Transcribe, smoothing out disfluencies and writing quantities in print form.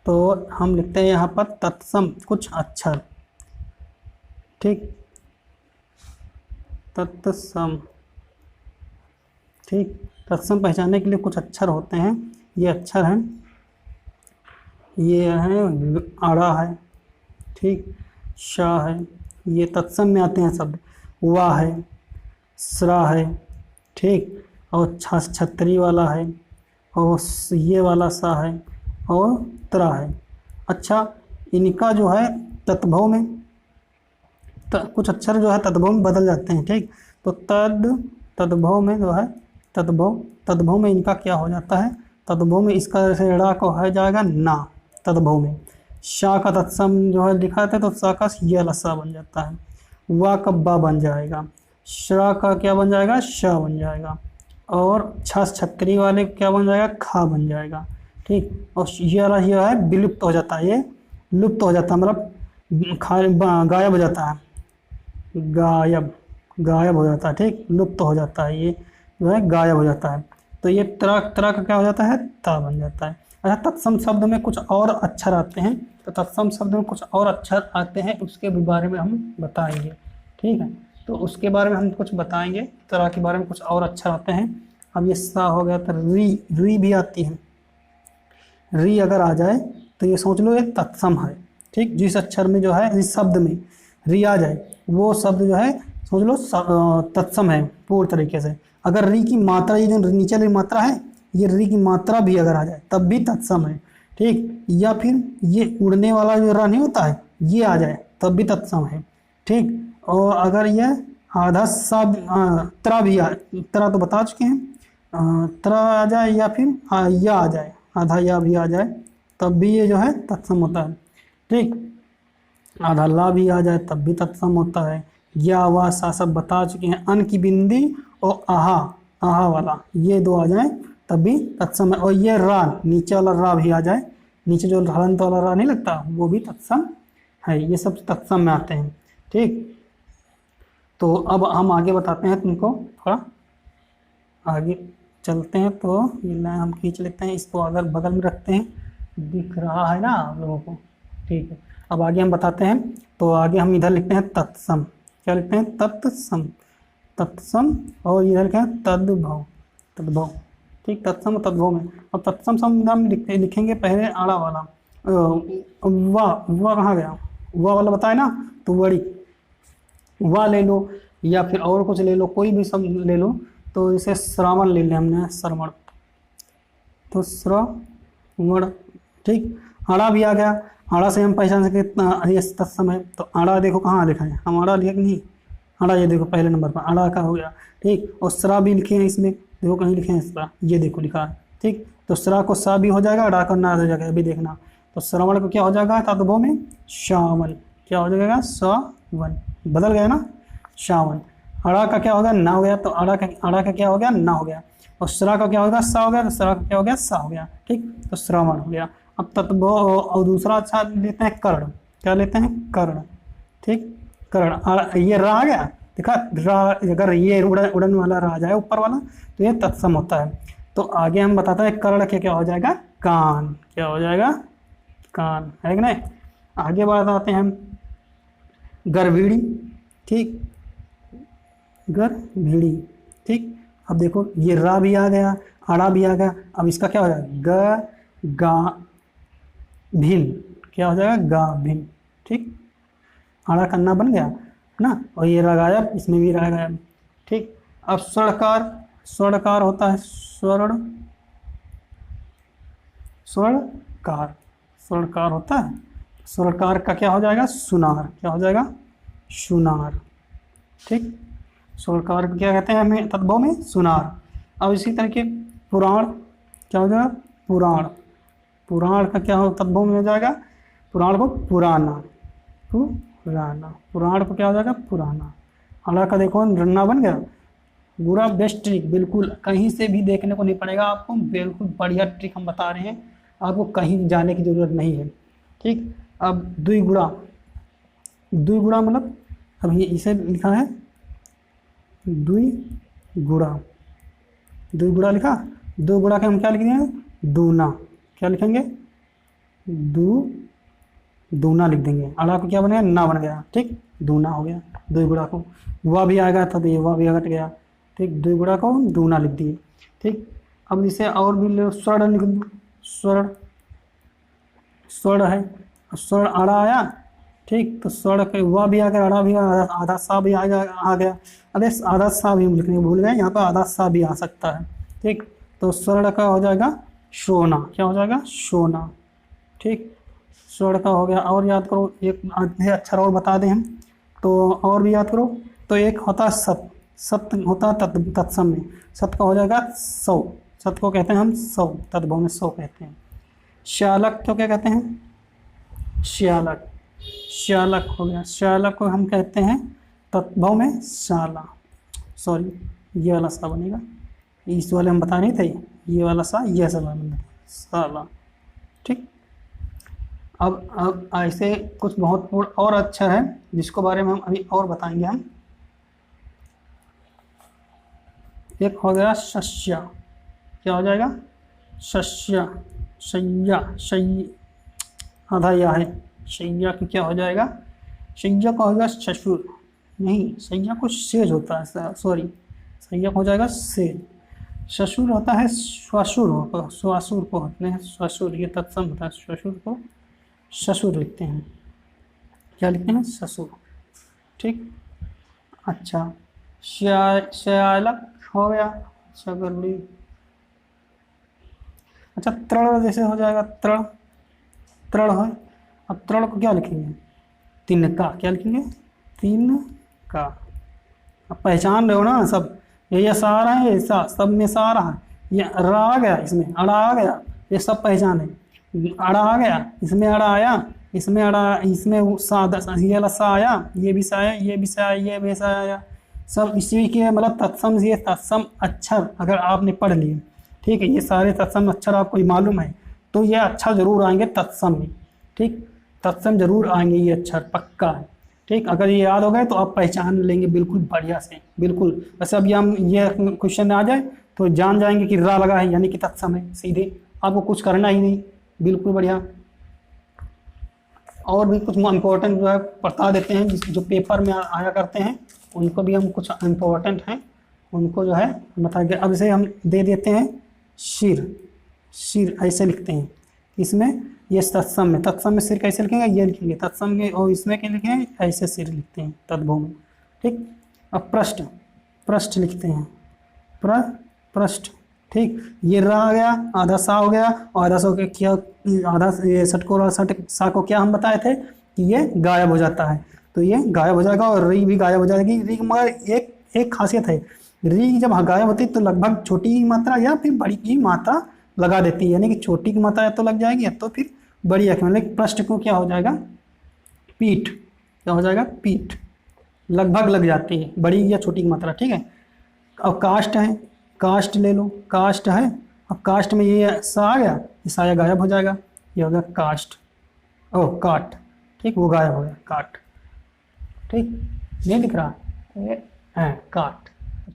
तो हम लिखते हैं यहाँ पर तत्सम कुछ अक्षर, ठीक, तत्सम, ठीक। तत्सम पहचानने के लिए कुछ अक्षर होते हैं, ये अक्षर हैं, ये है आड़ा है, ठीक, शा है, ये तत्सम में आते हैं शब्द, वा है, स्रा है, ठीक, और छतरी वाला है, और ये वाला सा है, और त्रा है। अच्छा, इनका जो है तत्भव में कुछ अक्षर जो है तद्भव में बदल जाते हैं, ठीक। तो तद्भव में जो है तद्भव में इनका क्या हो जाता है, तद्भव में इसका जैसे ड़ा को है जाएगा ना, तद्भव में शा का तत्सम जो है लिखा था तो सा का ये लसा बन जाता है, वा का बा बन जाएगा, श्रा का क्या बन जाएगा, शा बन जाएगा, और छतरी वाले क्या बन जाएगा, खा बन जाएगा, ठीक। और ये वाला ये है विलुप्त हो जाता है, ये लुप्त हो जाता है, मतलब गायब हो जाता है, गायब हो जाता है, ठीक, लुप्त हो जाता है, ये जो है गायब हो जाता है। तो ये तरह का क्या हो जाता है, ता बन जाता है। अच्छा, तत्सम शब्द में कुछ और अक्षर आते हैं, तो तत्सम शब्द में कुछ और अक्षर आते हैं, उसके बारे में हम बताएंगे, ठीक है। तो उसके बारे में हम कुछ बताएंगे, तरह के बारे में कुछ और अक्षर आते हैं। अब ये सा हो गया, तो री भी आती है, री अगर आ जाए तो ये सोच लो ये तत्सम है, ठीक। जिस अक्षर में जो है, इस शब्द में री आ जाए वो शब्द जो है समझ लो तत्सम है पूर्ण तरीके से। अगर री की मात्रा, ये जो नीचे वाली मात्रा है, ये री की मात्रा भी अगर आ जाए तब भी तत्सम है, ठीक। या फिर ये उड़ने वाला जो रा नहीं होता है, ये आ जाए तब भी तत्सम है, ठीक। और अगर ये आधा सा त्रा भी त्रा तो बता चुके हैं, त्रा आ जाए या फिर या आ जाए, आधा या भी आ जाए तब भी ये जो है तत्सम होता है, ठीक। आधा ला भी आ जाए तब भी तत्सम होता है। या वा सा सब बता चुके हैं। अन की बिंदी और आहा वाला ये दो आ जाए तब भी तत्सम है। और ये रा, नीचे वाला रा भी आ जाए, नीचे जो हलंत वाला रा नहीं लगता वो भी तत्सम है। ये सब तत्सम में आते हैं, ठीक। तो अब हम आगे बताते हैं तुमको, थोड़ा आगे चलते हैं। तो ये लाइन हम खींच लेते हैं, इसको अगर बगल में रखते हैं, दिख रहा है ना आप लोगों को, ठीक है। अब आगे हम बताते हैं, तो आगे हम इधर लिखते हैं तत्सम, क्या लिखते हैं, तत्सम, और इधर क्या है तद्भव, ठीक। तत्सम और तद्भव में, अब तत्सम शब्द हम लिखेंगे पहले आड़ा वाला, वाह कहाँ गया, वाह वाला बताए ना, तो वड़ी वाह ले लो, या फिर और कुछ ले लो, कोई भी शब्द ले लो। तो इसे श्रावण ले लें हमने, श्रवण, तो श्रवण, ठीक। आड़ा भी आ गया, आड़ा से हम पहचान सके ये तत्सम है। तो आड़ा देखो कहाँ लिखा है, हम आड़ा लिखे नहीं, आड़ा ये देखो पहले नंबर पर आड़ा का हो गया, ठीक। और सरा भी लिखे हैं इसमें, देखो कहीं लिखे हैं सरा, ये देखो लिखा है, ठीक। तो सरा को सा भी हो जाएगा, आड़ा को ना हो जाएगा, अभी देखना। तो श्रवण को क्या हो जाएगा, तद्भव में श्रावण, क्या हो जाएगा, श्रावण, बदल गया ना, श्रावण। आड़ा का क्या हो गया, ना हो गया, तो आड़ा का क्या हो गया, ना हो गया। और सरा का क्या होगा, सा हो गया, तो सरा का क्या हो गया, सा हो गया, ठीक। तो श्रावण हो गया। अब तत्भव, और दूसरा अच्छा लेते हैं कर्ण, क्या लेते हैं, कर्ण, ठीक। कर्ण, ये रा आ गया, देखा रा, अगर ये उड़न वाला रा जाए ऊपर वाला तो ये तत्सम होता है। तो आगे हम बताते हैं कर्ण के क्या हो जाएगा, कान, क्या हो जाएगा, कान, है कि नहीं। आगे बताते हैं हम गर्भिणी, ठीक, गर्भिणी, ठीक। अब देखो ये रा भी आ गया, आड़ा भी आ गया, अब इसका क्या हो जाएगा, गा भिन, क्या हो जाएगा, गा भिन, ठीक। आड़ा कन्ना बन गया ना, और ये रा गायब, इसमें भी रा गायब, ठीक। अब स्वर्णकार होता है, स्वर्णकार होता है। स्वर्णकार का क्या हो जाएगा, सुनार, क्या हो जाएगा, सुनार, ठीक। स्वर्णकार को क्या कहते हैं हमें, तद्भव में सुनार। अब इसी तरह के पुराण, क्या हो जाएगा, पुराण का क्या हो, तद्भव में हो जाएगा, पुराण को पुराना, पुराण को क्या हो जाएगा, पुराना। आड़ा का देखो रन्ना बन गया, पूरा बेस्ट ट्रिक, बिल्कुल कहीं से भी देखने को नहीं पड़ेगा आपको, बिल्कुल बढ़िया ट्रिक हम बता रहे हैं, आपको कहीं जाने की ज़रूरत नहीं है, ठीक। अब द्विगुणा मतलब, अब ये इसे लिखा है द्विगुणा लिखा, दो गुणा के हम क्या लिख देंगे, दूना, क्या लिखेंगे, दू, दूना लिख देंगे, अड़ा को क्या बनेगा, ना बन गया, ठीक, दूना हो गया। दो गुणा को वह भी आएगा तो ये वह भी हट गया, ठीक, दो गुणा को दूना लिख दिए, ठीक। अब इसे और भी ले, स्वर्ण लिख दो, स्वर्ण, स्वर्ण है, स्वर्ण अड़ा आया, ठीक, तो स्वर्ण के वह भी आ गया, अड़ा भी आधा सा भी आ गया। अरे आधा सा भी हम लिखने भूल गए, यहाँ पर आधा सा भी आ सकता है, ठीक। तो स्वर्ण का हो जाएगा सोना, क्या हो जाएगा, सोना, ठीक। स्वर्ण का हो गया। और याद करो, एक आधे अक्षर और बता दें हम, तो और भी याद करो। तो एक होता है सत, सत होता है तत्सम में, सत का हो जाएगा सौ, सत को कहते हैं हम सौ, तद्भव में सौ कहते हैं। श्यालक तो क्या कहते हैं, श्यालक, श्यालक हो गया, श्यालक को हम कहते हैं तद्भव में शाला, सॉरी ये वाला सा बनेगा, इस वाले हम बता नहीं थे, ये वाला सा, ये सब बनेगा शाला, ठीक। अब ऐसे कुछ बहुत और अक्षर है जिसको बारे में हम अभी और बताएंगे हम। एक हो गया शस्या, क्या हो जाएगा, शस्या, शैया, आधा या है, शैया की क्या हो जाएगा, शैया का हो जाएगा ससुर, नहीं शैया को सेज होता है, सॉरी शैया को हो जाएगा सेज, ससुर होता है श्वशुर, हो श्वासुर को होते हैं श्वशुर, ये तत्सम होता है, श्वशुर को ससुर लिखते हैं, क्या लिखते हैं, ससुर, ठीक। अच्छा श्यालक हो गया, अच्छा गरुड़ी। अच्छा तृण जैसे हो जाएगा, तृण, तृण है। अब तृण को क्या लिखेंगे, तिनका, क्या लिखेंगे, तिनका। अब पहचान रहे हो ना सब, ये सारा है, ये सब में सारा है, ये रा आ गया, इसमें अड़ा आ गया, ये सब पहचान है। अड़ा आ गया, इसमें अड़ा आया, इसमें अड़ा, इसमें सा, ये वाला सा आया, ये भी सा आया, ये भी सा आया, ये भी सा आया, सब इसी के मतलब तत्सम, ये तत्सम अक्षर अगर आपने पढ़ लिए, ठीक है, ये सारे तत्सम अक्षर आपको मालूम है, तो ये अक्षर जरूर आएंगे तत्सम में, ठीक, तत्सम जरूर आएंगे, ये अक्षर पक्का है, ठीक। अगर ये याद हो गए तो आप पहचान लेंगे बिल्कुल बढ़िया से, बिल्कुल। वैसे अब ये क्वेश्चन आ जाए तो जान जाएंगे कि रा लगा है यानी कि तत्सम है, सीधे आपको कुछ करना ही नहीं, बिल्कुल बढ़िया। और भी कुछ इम्पोर्टेंट जो है बता देते हैं, जो पेपर में आया करते हैं, उनको भी हम कुछ इम्पोर्टेंट हैं उनको जो है बताएंगे। अब इसे हम दे देते हैं सिर, सिर ऐसे लिखते हैं, इसमें ये तत्सम में, तत्सम में सिर कैसे लिखेंगे, ये लिखेंगे तत्सम में, और इसमें क्या लिखेंगे, ऐसे सिर लिखते हैं तद्भव में, ठीक। अब पृष्ठ, पृष्ठ लिखते हैं, पृष्ठ, ठीक। ये रा आ गया, आधा सा हो गया, और आधा सा के क्या, आधा ये सटको और सट सा को क्या हम बताए थे कि ये गायब हो जाता है, तो ये गायब हो जाएगा, और री भी गायब हो जाएगी। री मगर एक खासियत है, री जब गायब होती है तो लगभग छोटी की मात्रा या फिर बड़ी की मात्रा लगा देती है, यानी कि छोटी की मात्रा या तो लग जाएगी या तो फिर बड़ी आँखें, मतलब पृष्ठ को क्या हो जाएगा, पीठ, क्या हो जाएगा, पीठ, लगभग लग जाती है बड़ी या छोटी की मात्रा, ठीक है। अब कास्ट है, कास्ट ले लो, कास्ट है, अब कास्ट में ये सा आ गया, ये साया गायब हो जाएगा, ये हो गया कास्ट, ओ काट, ठीक, वो गायब हो गया, काट, ठीक, नहीं दिख रहा है काट,